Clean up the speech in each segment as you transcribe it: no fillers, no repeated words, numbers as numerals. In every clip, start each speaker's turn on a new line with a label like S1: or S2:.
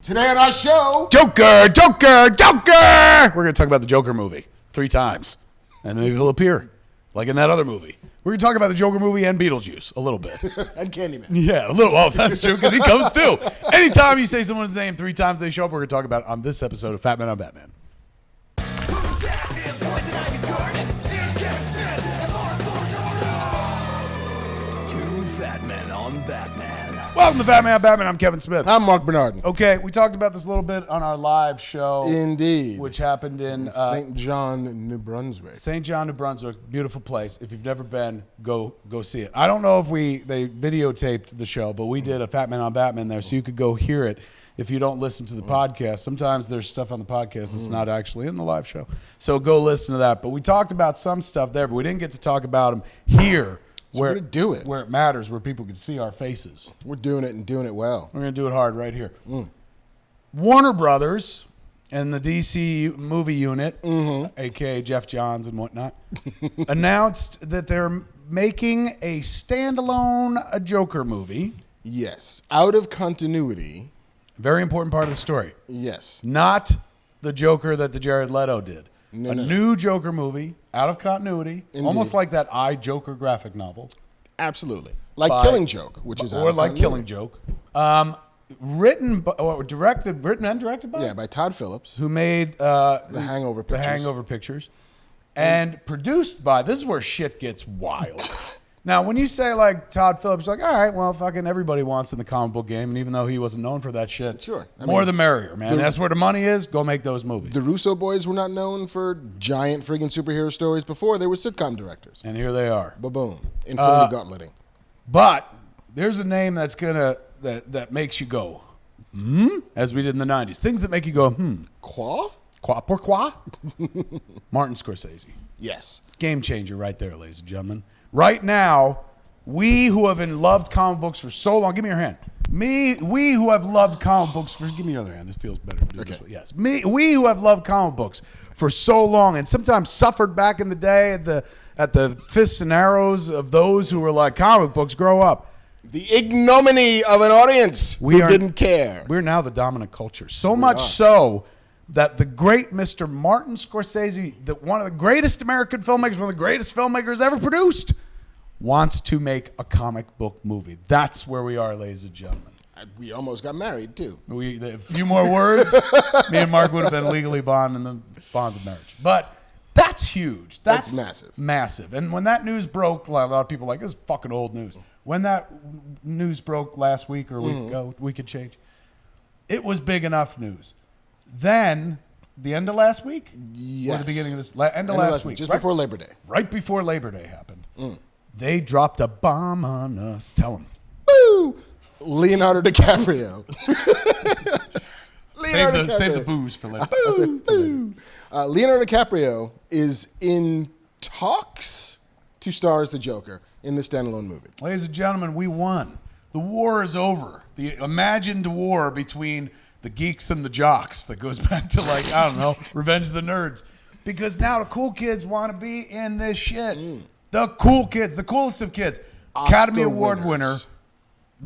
S1: Today on our show,
S2: Joker! We're going to talk about the Joker movie 3 times. And maybe he'll appear, like in that other movie. We're going to talk about the Joker movie and Beetlejuice a little bit.
S1: and Candyman.
S2: Yeah, a little. Well, that's true, because he comes too. Anytime you say someone's name 3 times they show up, we're going to talk about it on this episode of Fat Man on Batman.
S3: Who's that in Poison Ivy's garden? It's Kevin Smith and Marc. 2 Fat Men on Batman.
S2: Welcome to Fat Man on Batman. I'm Kevin Smith.
S1: I'm Marc Bernardin.
S2: Okay, we talked about this a little bit on our live show.
S1: Indeed.
S2: Which happened in
S1: St. John, New Brunswick.
S2: St. John, New Brunswick, beautiful place. If you've never been, go see it. I don't know if they videotaped the show, but we did a Fat Man on Batman there, so you could go hear it if you don't listen to the podcast. Sometimes there's stuff on the podcast that's not actually in the live show, so go listen to that. But we talked about some stuff there, but we didn't get to talk about them here.
S1: Where
S2: it matters, where people can see our faces.
S1: We're doing it and doing it well.
S2: We're going to do it hard right here. Warner Brothers and the DC movie unit, a.k.a. Jeff Johns and whatnot, announced that they're making a standalone Joker movie.
S1: Yes. Out of continuity.
S2: Very important part of the story.
S1: Yes.
S2: Not the Joker that the Jared Leto did.
S1: No.
S2: New Joker movie, out of continuity,
S1: Indeed.
S2: almost like that I, Joker graphic novel.
S1: Absolutely. Like Killing Joke, which is out
S2: or
S1: of
S2: like
S1: continuity.
S2: Killing Joke. Written and directed by?
S1: Yeah, by Todd Phillips.
S2: Who made
S1: The Hangover Pictures.
S2: The Hangover Pictures. And produced by, this is where shit gets wild. Now, when you say like Todd Phillips, like, all right, well, fucking everybody wants in the comic book game, and even though he wasn't known for that shit,
S1: Sure.
S2: More the merrier, man. That's where the money is. Go make those movies.
S1: The Russo boys were not known for giant friggin' superhero stories before. They were sitcom directors.
S2: And here they are.
S1: Ba-boom. Infinity Gauntleting.
S2: But there's a name that's that makes you go, as we did in the 90s. Things that make you go,
S1: Quoi?
S2: Pourquoi? Martin Scorsese.
S1: Yes.
S2: Game changer right there, ladies and gentlemen. Right now, we who have loved comic books for so long, give me your hand. We who have loved comic books for, give me your other hand. This feels better to do this way. Yes. We who have loved comic books for so long and sometimes suffered back in the day at the fists and arrows of those who were like, comic books, grow up.
S1: The ignominy of an audience who didn't care.
S2: We're now the dominant culture. So much so that the great Mr. Martin Scorsese, one of the greatest American filmmakers, one of the greatest filmmakers ever produced, wants to make a comic book movie. That's where we are, ladies and gentlemen.
S1: We almost got married, too.
S2: A few more words, me and Mark would have been legally bonded in the bonds of marriage. But that's huge. That's
S1: massive.
S2: Massive. And when that news broke, a lot of people were like, this is fucking old news. When that news broke last week or week and change, it was big enough news. Then, the end of last week?
S1: Yes.
S2: Or the beginning of this? End of last week.
S1: Just before Labor Day.
S2: Right before Labor Day happened. They dropped a bomb on us. Tell them.
S1: Boo! Leonardo DiCaprio.
S2: Save the booze for later.
S1: Boo! Leonardo DiCaprio is in talks to star as the Joker in the standalone movie.
S2: Ladies and gentlemen, we won. The war is over. The imagined war between the geeks and the jocks that goes back to, like, I don't know, Revenge of the Nerds. Because now the cool kids want to be in this shit. The cool kids, the coolest of kids.
S1: Oscar
S2: Academy Award
S1: winners.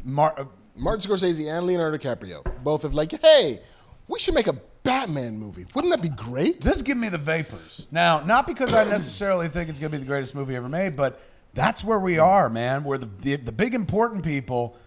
S2: winner.
S1: Martin Scorsese and Leonardo DiCaprio both have like, hey, we should make a Batman movie. Wouldn't that be great?
S2: This give me the vapors. Now, not because I necessarily think it's going to be the greatest movie ever made, but that's where we are, man, where the big important people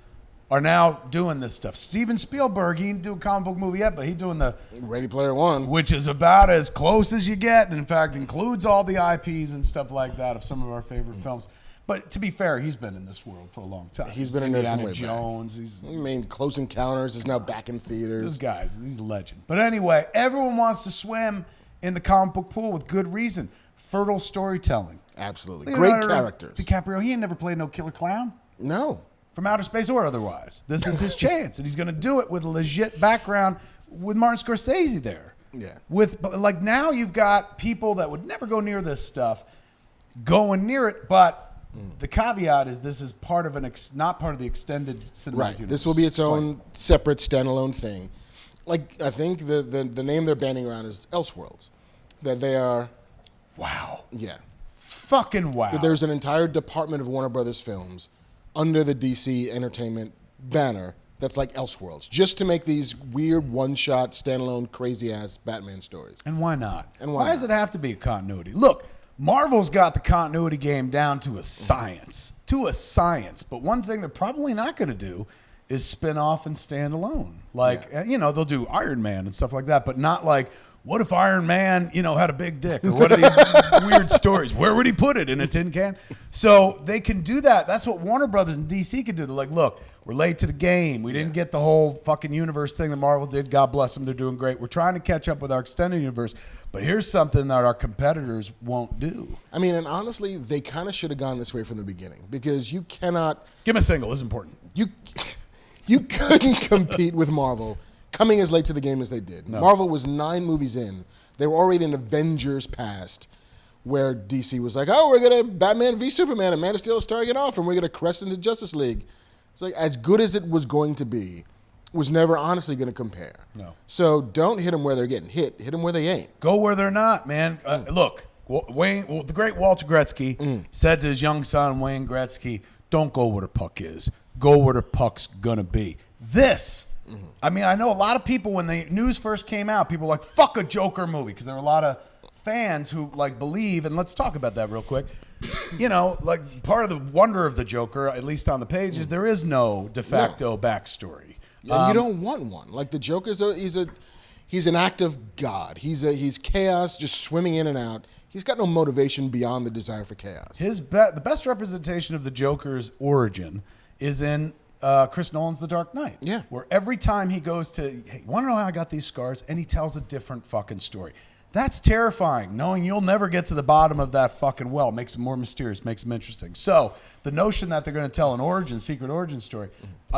S2: are now doing this stuff. Steven Spielberg, he didn't do a comic book movie yet, but he's doing the
S1: Ready Player One,
S2: which is about as close as you get, and in fact includes all the IPs and stuff like that of some of our favorite films. But to be fair, he's been in this world for a long time.
S1: He's been in there from way
S2: Jones.
S1: back. Close Encounters is now back in theaters.
S2: This guy's he's a legend. But anyway, everyone wants to swim in the comic book pool with good reason. Fertile storytelling.
S1: Absolutely.
S2: Leonardo
S1: Great characters.
S2: DiCaprio, he ain't never played no killer clown.
S1: No.
S2: From outer space or otherwise. This is his chance, and he's going to do it with a legit background with Martin Scorsese there.
S1: Yeah.
S2: Like now you've got people that would never go near this stuff going near it, but the caveat is this is part of not part of the extended cinematic universe.
S1: This will be its own separate standalone thing. Like I think the name they're banding around is Elseworlds. That they are.
S2: Wow.
S1: Yeah.
S2: Fucking wow.
S1: That there's an entire department of Warner Brothers Films under the DC Entertainment banner that's like Elseworlds, just to make these weird one-shot, standalone, crazy-ass Batman stories.
S2: And why not?
S1: And why
S2: does it have to be a continuity? Look, Marvel's got the continuity game down to a science. To a science. But one thing they're probably not going to do is spin off and stand alone. Like, they'll do Iron Man and stuff like that, but not like, what if Iron Man, had a big dick? Or what are these weird stories? Where would he put it? In a tin can? So they can do that. That's what Warner Brothers and DC can do. They're like, look, we're late to the game. We didn't get the whole fucking universe thing that Marvel did. God bless them. They're doing great. We're trying to catch up with our extended universe. But here's something that our competitors won't do.
S1: I mean, and honestly, they kind of should have gone this way from the beginning because you cannot...
S2: Give me a single. This is important.
S1: You couldn't compete with Marvel coming as late to the game as they did.
S2: No.
S1: Marvel was 9 movies in. They were already in Avengers past, where DC was like, oh, we're going to Batman v Superman, and Man of Steel is starting it off, and we're going to crest into Justice League. It's like, as good as it was going to be, was never honestly going to compare.
S2: No.
S1: So don't hit them where they're getting hit. Hit them where they ain't.
S2: Go where they're not, man. Look, the great Walter Gretzky said to his young son, Wayne Gretzky, don't go where the puck is. Go where the puck's going to be. I mean, I know a lot of people, when the news first came out, people were like, fuck a Joker movie, because there were a lot of fans who believe, and let's talk about that real quick. Part of the wonder of the Joker, at least on the page, is there is no de facto backstory.
S1: And you don't want one. Like the Joker's he's an act of God. He's chaos, just swimming in and out. He's got no motivation beyond the desire for chaos.
S2: The best representation of the Joker's origin is in Chris Nolan's The Dark Knight.
S1: Yeah.
S2: Where every time he goes to, hey, want to know how I got these scars? And he tells a different fucking story. That's terrifying, knowing you'll never get to the bottom of that fucking well. Makes it more mysterious, makes them interesting. So the notion that they're going to tell an secret origin story,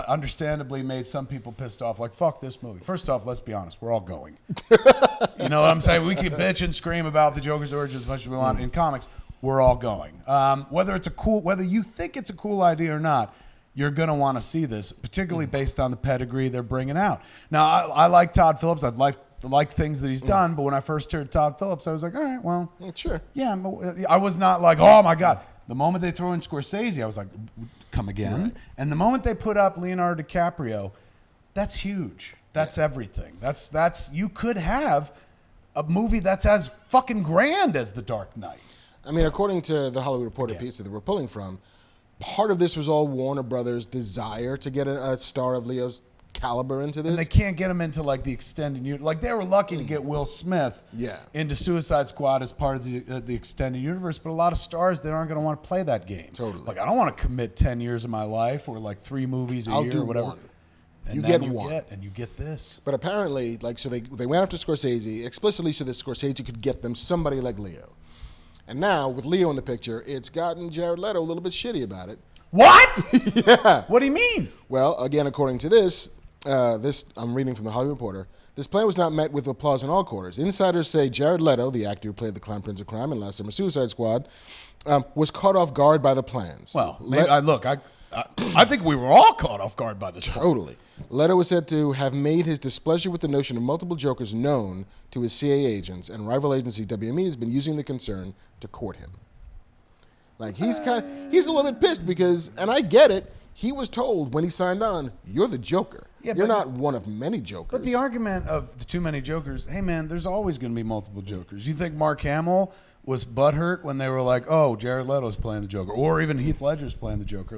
S2: understandably made some people pissed off. Like, fuck this movie. First off, let's be honest, we're all going. You know what I'm saying? We can bitch and scream about the Joker's origin as much as we want in comics. We're all going. Whether you think it's a cool idea or not, you're going to want to see this, particularly based on the pedigree they're bringing out. Now, I like Todd Phillips. I've liked things that he's done, but when I first heard Todd Phillips, I was like, all right, well,
S1: sure.
S2: Yeah, I was not like, oh my God. The moment they throw in Scorsese, I was like, come again. Right. And the moment they put up Leonardo DiCaprio, that's huge. That's everything. That's you could have a movie that's as fucking grand as The Dark Knight.
S1: I mean, according to the Hollywood Reporter piece that we're pulling from, part of this was all Warner Brothers' desire to get a star of Leo's caliber into this.
S2: And they can't get him into the extended universe. Like they were lucky to get Will Smith into Suicide Squad as part of the extended universe, but a lot of stars that aren't going to want to play that game.
S1: Totally.
S2: Like I don't want to commit 10 years of my life or 3 movies a year or whatever.
S1: One.
S2: And
S1: you
S2: then
S1: get one.
S2: And you get this.
S1: But apparently, so they went after Scorsese explicitly so that Scorsese could get them somebody like Leo. And now, with Leo in the picture, it's gotten Jared Leto a little bit shitty about it.
S2: What?
S1: Yeah.
S2: What do you mean?
S1: Well, again, according to this I'm reading from the Hollywood Reporter, this plan was not met with applause in all quarters. Insiders say Jared Leto, the actor who played the Clown Prince of Crime in last summer's Suicide Squad, was caught off guard by the plans.
S2: Well, I think we were all caught off guard by this.
S1: Totally. Leto was said to have made his displeasure with the notion of multiple Jokers known to his CIA agents, and rival agency WME has been using the concern to court him. He's a little bit pissed because, and I get it, he was told when he signed on, you're the Joker. Yeah, you're not one of many Jokers.
S2: But the argument of the too many Jokers, hey man, there's always going to be multiple Jokers. You think Mark Hamill was butthurt when they were like, oh, Jared Leto's playing the Joker, or even Heath Ledger's playing the Joker?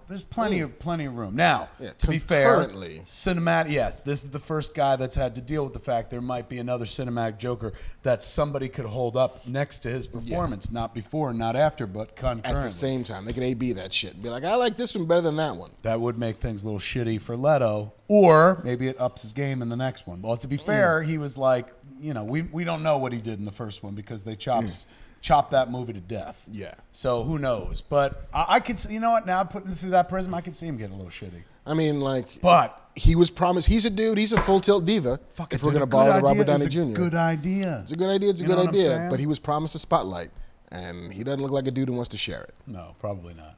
S2: There's plenty of room. Now, to be fair, cinematic. Yes, this is the first guy that's had to deal with the fact there might be another cinematic Joker that somebody could hold up next to his performance, not before, not after, but concurrently.
S1: At the same time, they could A/B that shit and be like, I like this one better than that one.
S2: That would make things a little shitty for Leto, or maybe it ups his game in the next one. Well, to be fair, he was like, we don't know what he did in the first one because they chopped that movie to death. Yeah. So who knows? But I could see, now putting it through that prism, I could see him getting a little shitty.
S1: I mean,
S2: but
S1: he was promised, he's a dude, he's a full tilt diva. If we're going to borrow the Robert Downey Jr.
S2: It's a good idea.
S1: It's a good idea, but he was promised a spotlight, and he doesn't look like a dude who wants to share it.
S2: No, probably not.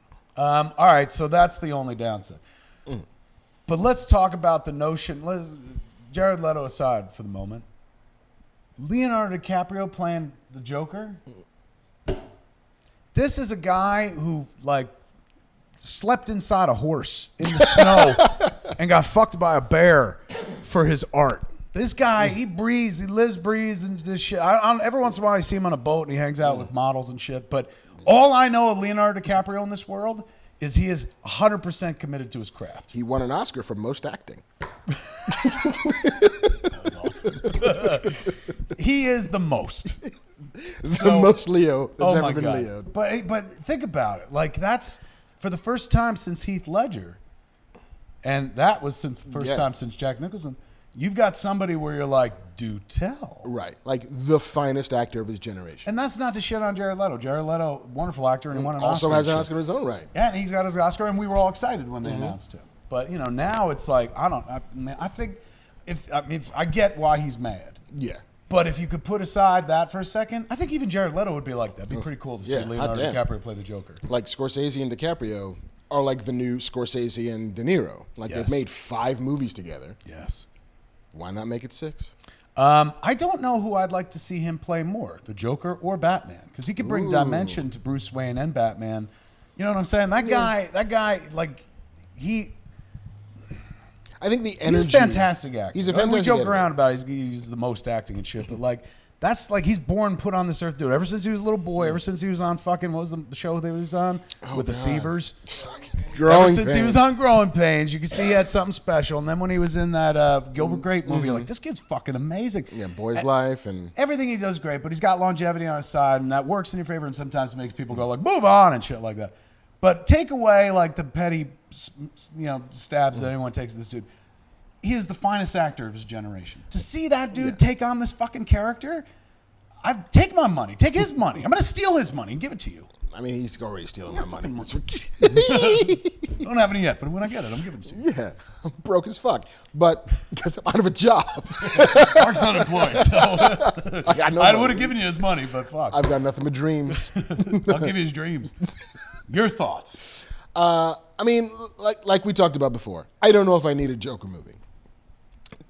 S2: All right, so that's the only downside. But let's talk about the notion, Jared Leto aside for the moment. Leonardo DiCaprio playing the Joker? This is a guy who slept inside a horse in the snow and got fucked by a bear for his art. This guy, he lives, breathes, and this shit. Every once in a while, I see him on a boat and he hangs out with models and shit. But all I know of Leonardo DiCaprio in this world is he is 100% committed to his craft.
S1: He won an Oscar for most acting.
S2: That was awesome. He is the most.
S1: The most Leo that's
S2: Oh
S1: ever
S2: my
S1: been
S2: God.
S1: Leo'd.
S2: But think about it. Like, that's for the first time since Heath Ledger. And that was since the first time since Jack Nicholson. You've got somebody where you're like, do tell.
S1: Right. Like the finest actor of his generation.
S2: And that's not to shit on Jared Leto. Jared Leto, wonderful actor, and he won an
S1: Also
S2: Oscar.
S1: has an Oscar of his own right.
S2: Yeah, and he's got his Oscar, and we were all excited when they announced him. But, you know, now it's like, I think if I get why he's mad.
S1: Yeah.
S2: But if you could put aside that for a second, I think even Jared Leto would be like, that'd be pretty cool to see
S1: Yeah,
S2: Leonardo
S1: hot damn.
S2: DiCaprio play the Joker.
S1: Like Scorsese and DiCaprio are like the new Scorsese and De Niro. Like
S2: Yes.
S1: they've made 5 movies together.
S2: Yes.
S1: Why not make it 6?
S2: I don't know who I'd like to see him play more, the Joker or Batman, because he could bring dimension to Bruce Wayne and Batman. You know what I'm saying? That guy, like
S1: I think the energy.
S2: he's a fantastic actor.
S1: He's a
S2: Like,
S1: fantastic
S2: we joke
S1: actor.
S2: around about he's the most acting and shit, but like that's like he's born put on this earth, dude. Ever since he was a little boy, ever since he was on fucking what was the show that he was on with the
S1: God.
S2: Seavers.
S1: Growing
S2: Ever since he
S1: pains.
S2: was on Growing Pains, you could see he had something special. And then when he was in that Gilbert Grape movie, you're like, this kid's fucking amazing.
S1: Yeah, Boy's Life and
S2: Everything he does is great, but he's got longevity on his side, and that works in your favor and sometimes makes people go like, move on and shit like that. But take away like the petty, stabs that anyone takes at this dude. He is the finest actor of his generation. To see that dude take on this fucking character, I'd take my money, take his money. I'm going to steal his money and give it to you.
S1: I mean, he's already stealing my money.
S2: I don't have any yet, but when I get it, I'm giving it to you.
S1: Yeah, I'm broke as fuck, but because I'm out of a job,
S2: Mark's unemployed, so
S1: I got no
S2: I
S1: money.
S2: would have given you his money, but fuck.
S1: I've got nothing but dreams.
S2: I'll give you his dreams. Your thoughts?
S1: I mean, like we talked about before, I don't know if I need a Joker movie.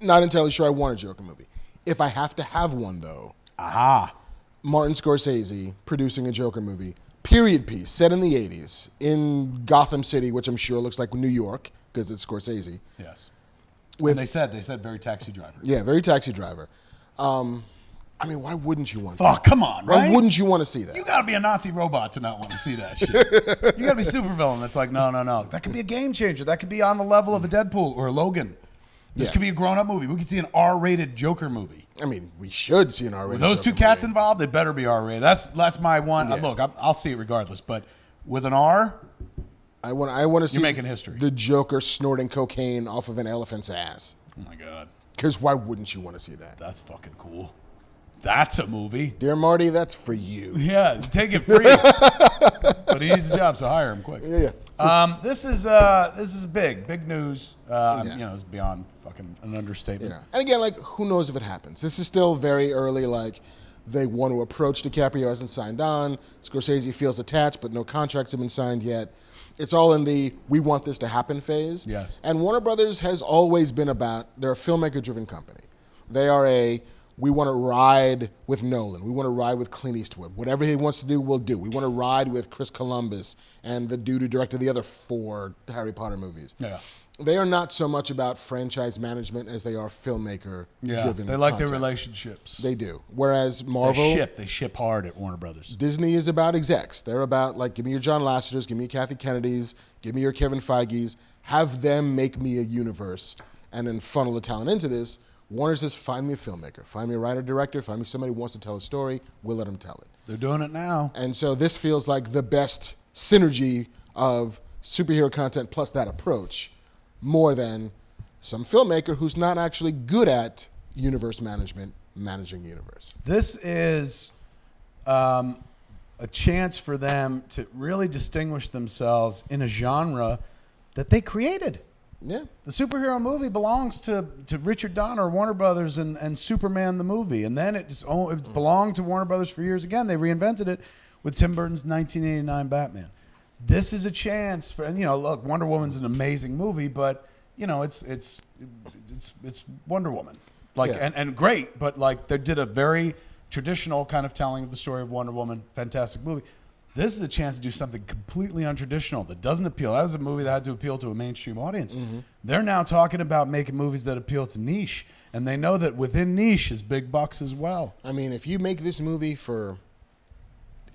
S1: Not entirely sure I want a Joker movie. If I have to have one, though, Martin Scorsese producing a Joker movie, period piece, set in the 80s, in Gotham City, which I'm sure looks like New York, because it's Scorsese.
S2: Yes.
S1: With,
S2: And they said very Taxi Driver.
S1: yeah, very Taxi Driver. I mean, why wouldn't you want
S2: Fuck,
S1: that?
S2: come on,
S1: Why
S2: right?
S1: wouldn't you want to see that?
S2: You gotta be a Nazi robot to not want to see that shit. You gotta be supervillain that's like, no. That could be a game changer. That could be on the level of a Deadpool or a Logan. This
S1: Yeah.
S2: could be a grown-up movie. We could see an R-rated Joker movie.
S1: I mean, we should see an R-rated
S2: With those two
S1: Joker
S2: cats
S1: movie.
S2: involved, it better be R-rated. That's my one.
S1: Yeah.
S2: Look, I'll see it regardless. But with an R,
S1: I want to see
S2: making history.
S1: the Joker snorting cocaine off of an elephant's ass.
S2: oh my god,
S1: Because why wouldn't you want to see that?
S2: that's fucking cool. That's a movie.
S1: Dear Marty, that's for you.
S2: Yeah, take it free. But he needs a job, so hire him quick.
S1: Yeah.
S2: This is big news. It's beyond fucking an understatement.
S1: You know. And again, like, who knows if it happens? This is still very early. Like, they want to approach DiCaprio, hasn't signed on. Scorsese feels attached, but no contracts have been signed yet. It's all in the we want this to happen phase.
S2: Yes.
S1: And Warner Brothers has always been they're a filmmaker-driven company. They are we want to ride with Nolan. We want to ride with Clint Eastwood. Whatever he wants to do, we'll do. We want to ride with Chris Columbus and the dude who directed the other 4 Harry Potter movies.
S2: Yeah.
S1: They are not so much about franchise management as they are filmmaker-driven.
S2: They like their
S1: content.
S2: relationships.
S1: They do. Whereas Marvel,
S2: They ship hard at Warner Brothers.
S1: Disney is about execs. They're about, like, give me your John Lasseters, give me your Kathy Kennedys, give me your Kevin Feige's. Have them make me a universe and then funnel the talent into this. Warner says, find me a filmmaker. Find me a writer-director. Find me somebody who wants to tell a story. We'll let them tell it.
S2: They're doing it now.
S1: And so this feels like the best synergy of superhero content plus that approach, more than some filmmaker who's not actually good at universe management, managing universe.
S2: This is a chance for them to really distinguish themselves in a genre that they created.
S1: Yeah.
S2: The superhero movie belongs to Richard Donner, Warner Brothers, and Superman the movie. And then it's belonged to Warner Brothers for years again. They reinvented it with Tim Burton's 1989 Batman. This is a chance for, and look, Wonder Woman's an amazing movie, but it's Wonder Woman. Like,
S1: Yeah.
S2: and great, but like they did a very traditional kind of telling of the story of Wonder Woman, fantastic movie. This is a chance to do something completely untraditional that doesn't appeal. That was a movie that had to appeal to a mainstream audience. They're now talking about making movies that appeal to niche, and they know that within niche is big bucks as well.
S1: I mean, if you make this movie for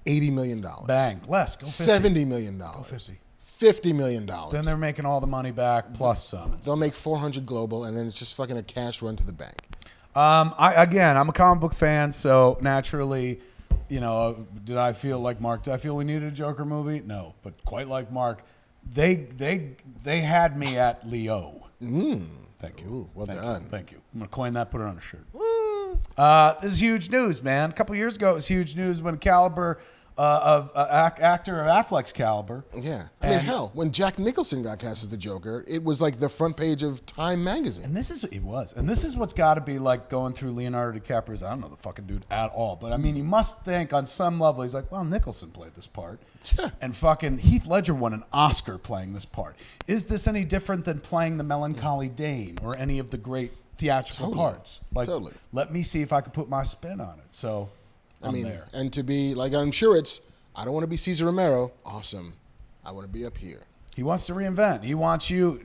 S1: $80 million,
S2: Bang, less, go 50.
S1: $70 million,
S2: Go 50.
S1: $50 million,
S2: Then they're making all the money back plus some.
S1: they'll make 400 global, and then it's just fucking a cash run to the bank.
S2: I'm a comic book fan, so naturally, did I feel like Mark? Did I feel we needed a Joker movie? No, but quite like Mark, they had me at Leo. Thank you.
S1: Ooh, well
S2: Thank
S1: done.
S2: You. Thank you. I'm gonna coin that. Put it on a shirt. This is huge news, man. A couple years ago, it was huge news when caliber of actor of Affleck's caliber.
S1: Yeah. I mean, hell, when Jack Nicholson got cast as the Joker, it was like the front page of Time magazine.
S2: And this is what's got to be like going through Leonardo DiCaprio's. I don't know the fucking dude at all, but I mean, you must think on some level he's like, well, Nicholson played this part, and fucking Heath Ledger won an Oscar playing this part. Is this any different than playing the melancholy Dane or any of the great theatrical parts? Like, let me see if I could put my spin on it. So. I mean, there.
S1: And to be like, I'm sure I don't want to be Cesar Romero. Awesome. I want to be up here.
S2: He wants to reinvent. He wants you.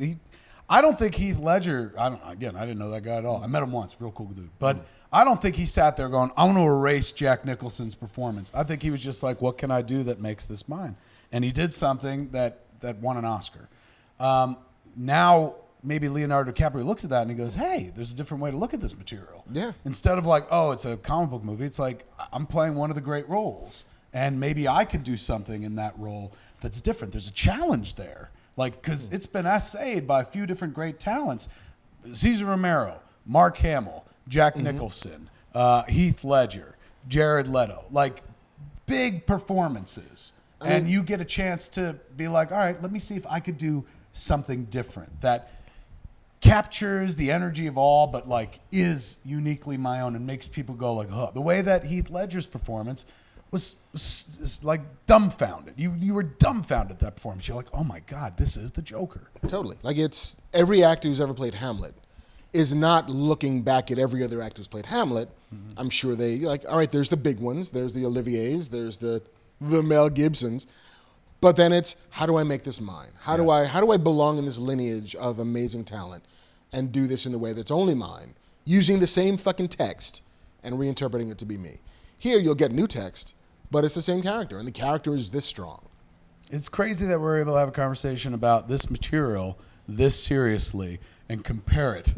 S2: I don't think Heath Ledger, I didn't know that guy at all. I met him once, real cool dude. But I don't think he sat there going, I want to erase Jack Nicholson's performance. I think he was just like, what can I do that makes this mine? And he did something that won an Oscar. Now, maybe Leonardo DiCaprio looks at that and he goes, hey, there's a different way to look at this material.
S1: Yeah.
S2: Instead of like, oh, it's a comic book movie, it's like, I'm playing one of the great roles. And maybe I could do something in that role that's different. There's a challenge there. Like, because it's been essayed by a few different great talents. Cesar Romero, Mark Hamill, Jack Nicholson, Heath Ledger, Jared Leto. Like, big performances. And you get a chance to be like, all right, let me see if I could do something different that captures the energy of all, but like is uniquely my own and makes people go like, huh. The way that Heath Ledger's performance was like dumbfounded. You were dumbfounded at that performance. You're like, oh my God, this is the Joker.
S1: Totally. Like, it's every actor who's ever played Hamlet is not looking back at every other actor who's played Hamlet. I'm sure they like, all right, there's the big ones. There's the Oliviers. There's the Mel Gibsons. But then it's, how do I make this mine? How do I belong in this lineage of amazing talent and do this in the way that's only mine, using the same fucking text and reinterpreting it to be me? Here, you'll get new text, but it's the same character, and the character is this strong.
S2: It's crazy that we're able to have a conversation about this material this seriously and compare it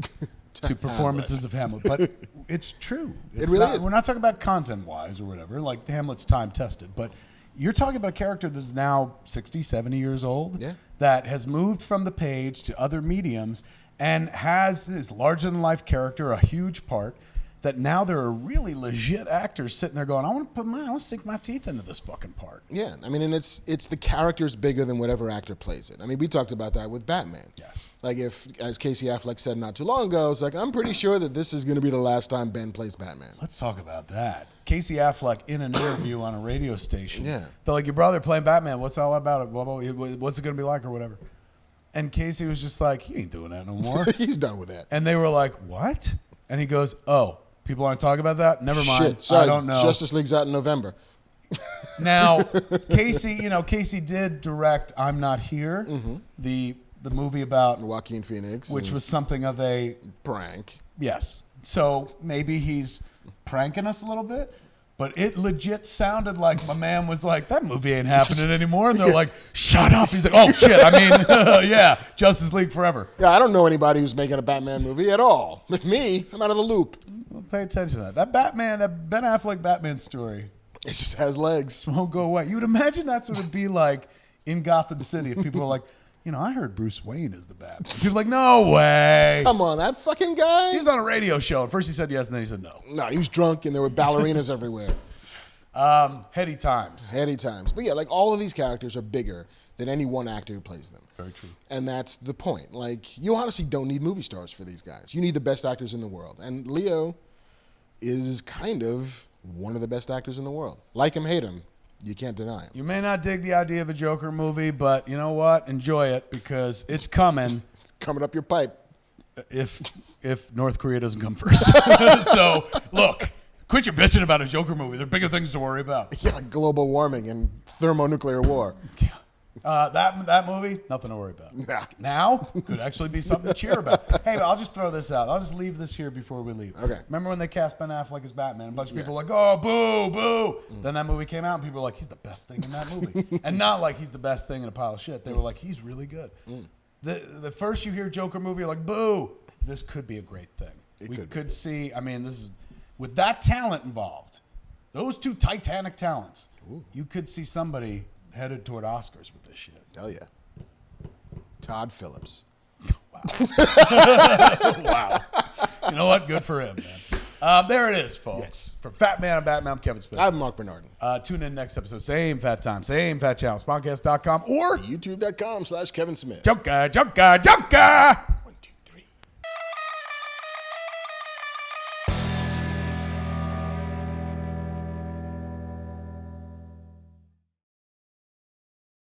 S2: to performances of Hamlet. But it's true. It's
S1: it really is.
S2: We're not talking about content-wise or whatever. Like, Hamlet's time-tested, but you're talking about a character that's now 60, 70 years old that has moved from the page to other mediums and has this larger-than-life character, a huge part, that now there are really legit actors sitting there going, I want to sink my teeth into this fucking part.
S1: Yeah, I mean, and it's the character's bigger than whatever actor plays it. I mean, we talked about that with Batman.
S2: Yes.
S1: Like, if, as Casey Affleck said not too long ago, it's like, I'm pretty sure that this is going to be the last time Ben plays Batman.
S2: Let's talk about that. Casey Affleck in an interview on a radio station.
S1: Yeah.
S2: They're like, your brother playing Batman, what's all about it? Blah, blah, blah. What's it going to be like or whatever? And Casey was just like, he ain't doing that no more.
S1: He's done with that.
S2: And they were like, what? And he goes, oh, people aren't talking about that? Never mind.
S1: Shit, sorry,
S2: I don't know.
S1: Justice League's out in November.
S2: Now, Casey did direct I'm Not Here, the movie about
S1: Joaquin Phoenix.
S2: which was something of a
S1: prank.
S2: yes. So maybe he's pranking us a little bit, but it legit sounded like my man was like, that movie ain't happening anymore. And they're like, shut up. He's like, oh shit. I mean, yeah, Justice League forever.
S1: Yeah, I don't know anybody who's making a Batman movie at all. With me, I'm out of the loop.
S2: Well, pay attention to that. That Batman, that Ben Affleck Batman story.
S1: It just has legs.
S2: Won't go away. You would imagine that's what it'd be like in Gotham City if people were like, I heard Bruce Wayne is the Batman. People are like, no way.
S1: Come on, that fucking guy?
S2: He was on a radio show. At first he said yes, and then he said no.
S1: No, he was drunk and there were ballerinas everywhere.
S2: Heady times.
S1: Heady times. But yeah, like, all of these characters are bigger than any one actor who plays them.
S2: Very true.
S1: And that's the point. Like, you honestly don't need movie stars for these guys. You need the best actors in the world. And Leo is kind of one of the best actors in the world. Like him, hate him, you can't deny him.
S2: You may not dig the idea of a Joker movie, but you know what? Enjoy it because it's coming.
S1: It's coming up your pipe.
S2: If North Korea doesn't come first. So, look, Quit your bitching about a Joker movie. There are bigger things to worry about.
S1: Yeah, like global warming and thermonuclear war.
S2: That movie, nothing to worry about.
S1: Nah.
S2: Now, could actually be something to cheer about. Hey, but I'll just throw this out. I'll just leave this here before we leave.
S1: Okay.
S2: Remember when they cast Ben Affleck as Batman? A bunch of people were like, oh, boo, boo. Then that movie came out, and people were like, he's the best thing in that movie. And not like he's the best thing in a pile of shit. They were like, he's really good. The first you hear Joker movie, you're like, boo. This could be a great thing. We could see, I mean, this is, with that talent involved, those two titanic talents, you could see somebody headed toward Oscars with this shit.
S1: Hell yeah. Todd Phillips.
S2: Wow. You know what? Good for him, man. There it is, folks.
S1: Yes.
S2: For Fat Man and Batman, I'm Kevin Smith.
S1: I'm Marc Bernardin.
S2: Tune in next episode. Same fat time, same fat channel. Spotcast.com or
S1: YouTube.com/Kevin Smith.
S2: Joker.